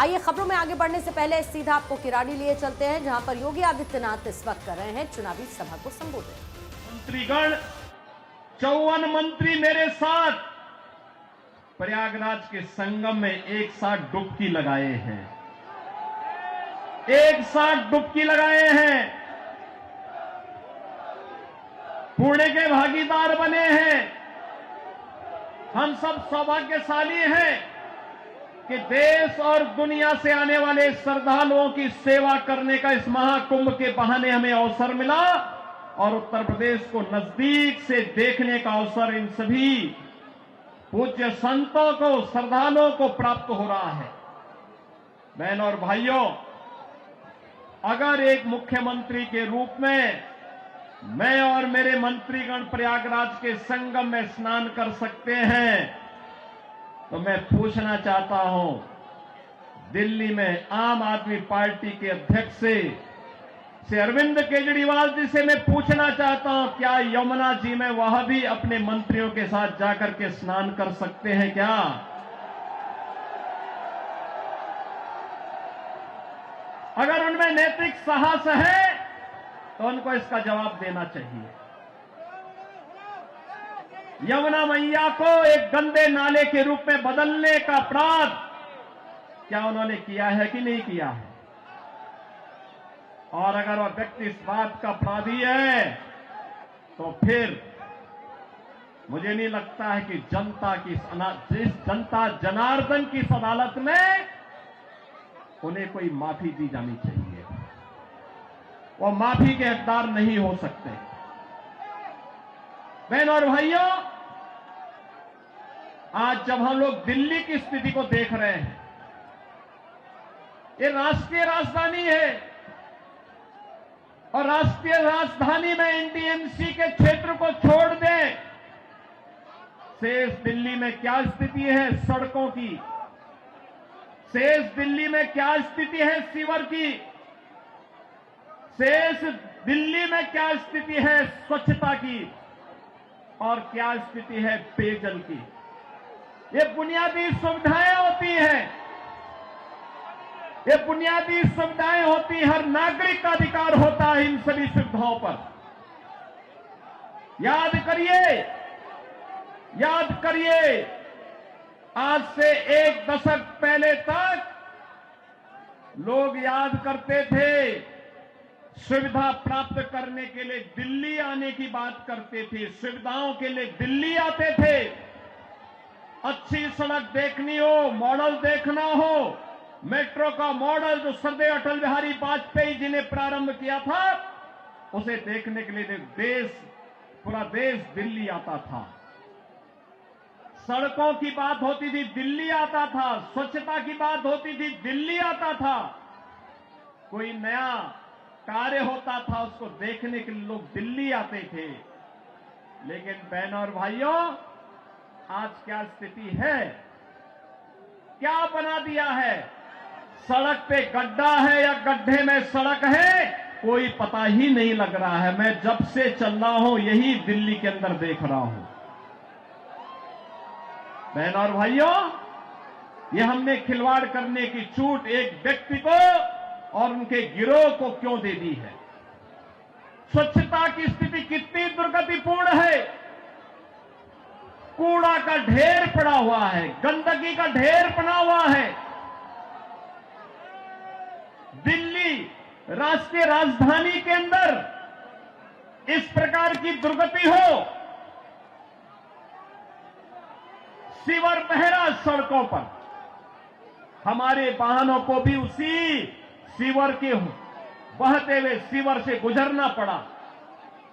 आइए खबरों में आगे बढ़ने से पहले सीधा आपको किराड़ी लिए चलते हैं, जहां पर योगी आदित्यनाथ इस वक्त कर रहे हैं चुनावी सभा को संबोधित। मंत्रीगण 54 मंत्री मेरे साथ प्रयागराज के संगम में एक साथ डुबकी लगाए हैं, एक साथ डुबकी लगाए हैं, पुण्य के भागीदार बने हैं। हम सब सौभाग्यशाली हैं कि देश और दुनिया से आने वाले श्रद्धालुओं की सेवा करने का इस महाकुंभ के बहाने हमें अवसर मिला और उत्तर प्रदेश को नजदीक से देखने का अवसर इन सभी पूज्य संतों को, श्रद्धालुओं को प्राप्त हो रहा है। बहनों और भाइयों, अगर एक मुख्यमंत्री के रूप में मैं और मेरे मंत्रीगण प्रयागराज के संगम में स्नान कर सकते हैं, तो मैं पूछना चाहता हूं, दिल्ली में आम आदमी पार्टी के अध्यक्ष से अरविंद केजरीवाल जी से मैं पूछना चाहता हूं, क्या यमुना जी में वह भी अपने मंत्रियों के साथ जाकर के स्नान कर सकते हैं क्या? अगर उनमें नैतिक साहस है तो उनको इसका जवाब देना चाहिए। यमुना मैया को एक गंदे नाले के रूप में बदलने का अपराध क्या उन्होंने किया है कि नहीं किया है? और अगर वह व्यक्ति इस बात का अपराधी है तो फिर मुझे नहीं लगता है कि जिस जनता जनार्दन की इस अदालत में उन्हें कोई माफी दी जानी चाहिए। वो माफी के हकदार नहीं हो सकते। बहनों और भाइयों, आज जब हम लोग दिल्ली की स्थिति को देख रहे हैं, ये राष्ट्रीय राजधानी है और राष्ट्रीय राजधानी में एनडीएमसी के क्षेत्र को छोड़ दें, शेष दिल्ली में क्या स्थिति है सड़कों की, शेष दिल्ली में क्या स्थिति है सीवर की, शेष दिल्ली में क्या स्थिति है स्वच्छता की और क्या स्थिति है पेयजल की। ये बुनियादी सुविधाएं होती हैं, ये बुनियादी सुविधाएं होती हैं, हर नागरिक का अधिकार होता है इन सभी सुविधाओं पर। याद करिए, आज से एक दशक पहले तक लोग याद करते थे, सुविधा प्राप्त करने के लिए दिल्ली आने की बात करते थे, सुविधाओं के लिए दिल्ली आते थे। अच्छी सड़क देखनी हो, मॉडल देखना हो, मेट्रो का मॉडल जो सरदेव अटल बिहारी वाजपेयी जी ने प्रारंभ किया था, उसे देखने के लिए पूरा देश दिल्ली आता था। सड़कों की बात होती थी, दिल्ली आता था। स्वच्छता की बात होती थी, दिल्ली आता था। कोई नया कार्य होता था, उसको देखने के लिए लोग दिल्ली आते थे। लेकिन बहनों और भाइयों, आज क्या स्थिति है? क्या बना दिया है? सड़क पे गड्ढा है या गड्ढे में सड़क है, कोई पता ही नहीं लग रहा है। मैं जब से चल रहा हूं यही दिल्ली के अंदर देख रहा हूं। बहनों और भाइयों, यह हमने खिलवाड़ करने की छूट एक व्यक्ति को और उनके गिरोह को क्यों दे दी है? स्वच्छता की स्थिति कितनी दुर्गतिपूर्ण है। कूड़ा का ढेर पड़ा हुआ है, गंदगी का ढेर पड़ा हुआ है। दिल्ली राष्ट्रीय राजधानी के अंदर इस प्रकार की दुर्गति हो, सीवर बहरा सड़कों पर, हमारे वाहनों को भी उसी सीवर के बहते हुए सीवर से गुजरना पड़ा।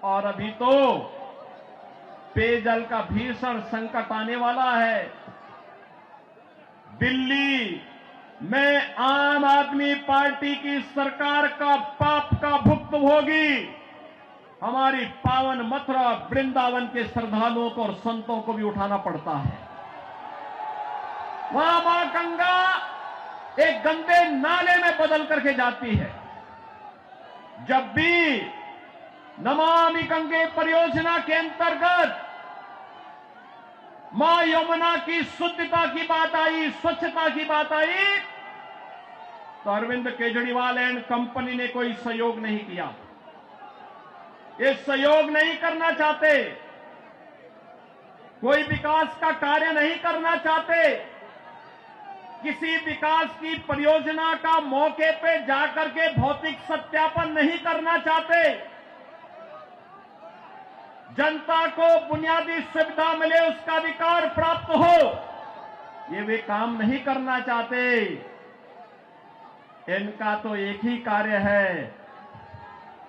और अभी तो पेयजल का भीषण संकट आने वाला है। दिल्ली में आम आदमी पार्टी की सरकार का पाप का भुक्तभोगी हमारी पावन मथुरा वृंदावन के श्रद्धालुओं को और संतों को भी उठाना पड़ता है। वहां मां गंगा एक गंदे नाले में बदल करके जाती है। जब भी नमामि गंगे परियोजना के अंतर्गत मां यमुना की शुद्धता की बात आई, स्वच्छता की बात आई, तो अरविंद केजरीवाल एंड कंपनी ने कोई सहयोग नहीं किया। ये सहयोग नहीं करना चाहते, कोई विकास का कार्य नहीं करना चाहते, किसी विकास की परियोजना का मौके पे जाकर के भौतिक सत्यापन नहीं करना चाहते, जनता को बुनियादी सुविधा मिले, उसका अधिकार प्राप्त हो, ये वे काम नहीं करना चाहते। इनका तो एक ही कार्य है,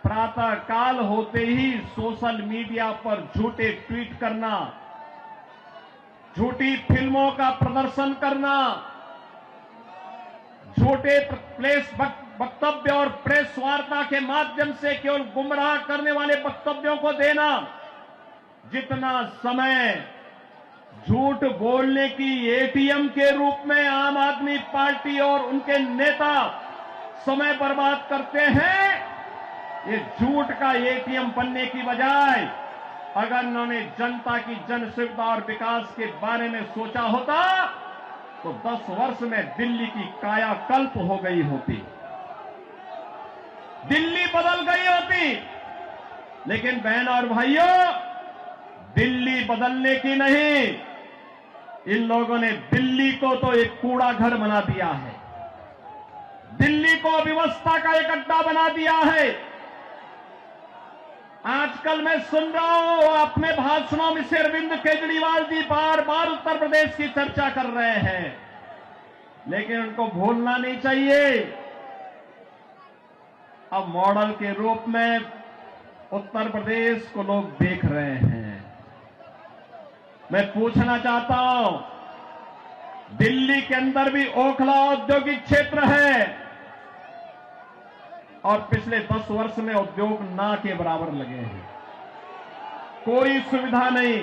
प्रातः काल होते ही सोशल मीडिया पर झूठे ट्वीट करना, झूठी फिल्मों का प्रदर्शन करना, झूठे प्रेस वक्तव्य और प्रेस वार्ता के माध्यम से केवल गुमराह करने वाले वक्तव्यों को देना। जितना समय झूठ बोलने की एटीएम के रूप में आम आदमी पार्टी और उनके नेता समय बर्बाद करते हैं, ये झूठ का एटीएम बनने की बजाय अगर उन्होंने जनता की जन सुविधा और विकास के बारे में सोचा होता तो 10 वर्ष में दिल्ली की कायाकल्प हो गई होती, दिल्ली बदल गई होती। लेकिन बहन और भाइयों, दिल्ली बदलने की नहीं, इन लोगों ने दिल्ली को तो एक कूड़ा घर बना दिया है, दिल्ली को अव्यवस्था का एक अड्डा बना दिया है। आजकल मैं सुन रहा हूं अपने भाषणों में से अरविंद केजरीवाल जी बार बार उत्तर प्रदेश की चर्चा कर रहे हैं, लेकिन उनको भूलना नहीं चाहिए, अब मॉडल के रूप में उत्तर प्रदेश को लोग देख रहे हैं। मैं पूछना चाहता हूं, दिल्ली के अंदर भी ओखला औद्योगिक क्षेत्र है और पिछले 10 वर्ष में उद्योग ना के बराबर लगे हैं, कोई सुविधा नहीं,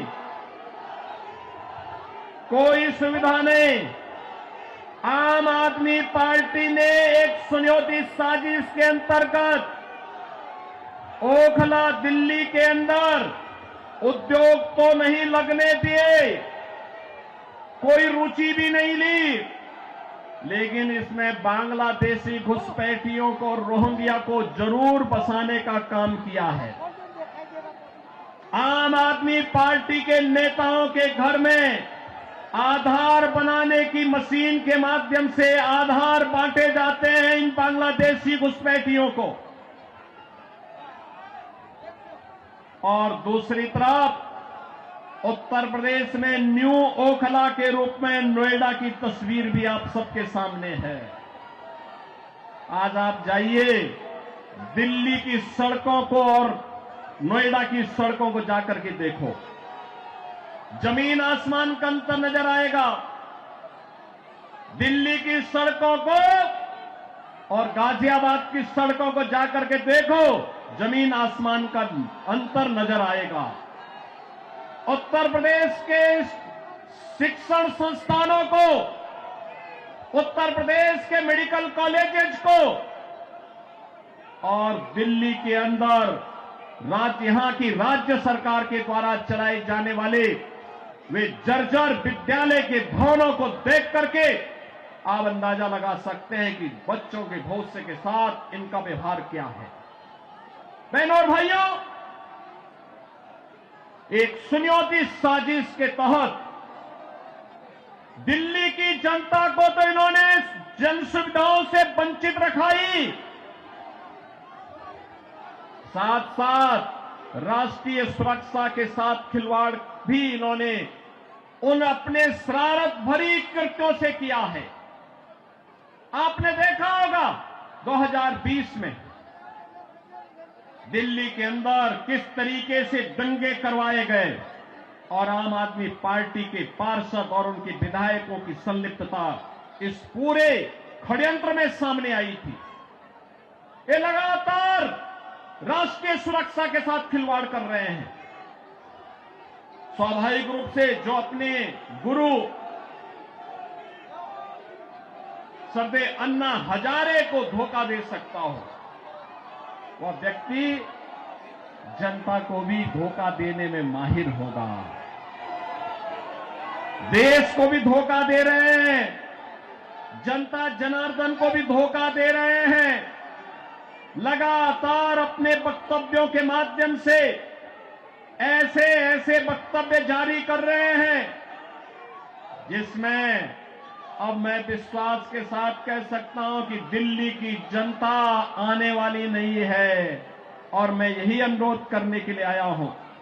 कोई सुविधा नहीं। आम आदमी पार्टी ने एक सुनियोजित साजिश के अंतर्गत ओखला दिल्ली के अंदर उद्योग तो नहीं लगने दिए, कोई रुचि भी नहीं ली, लेकिन इसमें बांग्लादेशी घुसपैठियों को, रोहिंग्या को जरूर बसाने का काम किया है। आम आदमी पार्टी के नेताओं के घर में आधार बनाने की मशीन के माध्यम से आधार बांटे जाते हैं इन बांग्लादेशी घुसपैठियों को, और दूसरी तरफ उत्तर प्रदेश में न्यू ओखला के रूप में नोएडा की तस्वीर भी आप सबके सामने है। आज आप जाइए दिल्ली की सड़कों को और नोएडा की सड़कों को जाकर के देखो, जमीन आसमान का अंतर नजर आएगा। दिल्ली की सड़कों को और गाजियाबाद की सड़कों को जाकर के देखो, जमीन आसमान का अंतर नजर आएगा। उत्तर प्रदेश के शिक्षण संस्थानों को, उत्तर प्रदेश के मेडिकल कॉलेजेस को और दिल्ली के अंदर यहां की राज्य सरकार के द्वारा चलाए जाने वाले वे जर्जर विद्यालय के भवनों को देख करके आप अंदाजा लगा सकते हैं कि बच्चों के भविष्य के साथ इनका व्यवहार क्या है। बहनों और भाइयों, एक सुनियोजित साजिश के तहत दिल्ली की जनता को तो इन्होंने जन सुविधाओं से वंचित रखा ही, साथ साथ राष्ट्रीय सुरक्षा के साथ खिलवाड़ भी इन्होंने उन अपने शरारत भरी कृत्यों से किया है। आपने देखा होगा 2020 में दिल्ली के अंदर किस तरीके से दंगे करवाए गए और आम आदमी पार्टी के पार्षद और उनके विधायकों की संलिप्तता इस पूरे षड्यंत्र में सामने आई थी। ये लगातार राष्ट्रीय सुरक्षा के साथ खिलवाड़ कर रहे हैं। स्वाभाविक रूप से जो अपने गुरु सरदे अन्ना हजारे को धोखा दे सकता हो, वह व्यक्ति जनता को भी धोखा देने में माहिर होगा। देश को भी धोखा दे रहे हैं, जनता जनार्दन को भी धोखा दे रहे हैं। लगातार अपने वक्तव्यों के माध्यम से ऐसे ऐसे वक्तव्य जारी कर रहे हैं जिसमें अब मैं विश्वास के साथ कह सकता हूं कि दिल्ली की जनता आने वाली नहीं है। और मैं यही अनुरोध करने के लिए आया हूं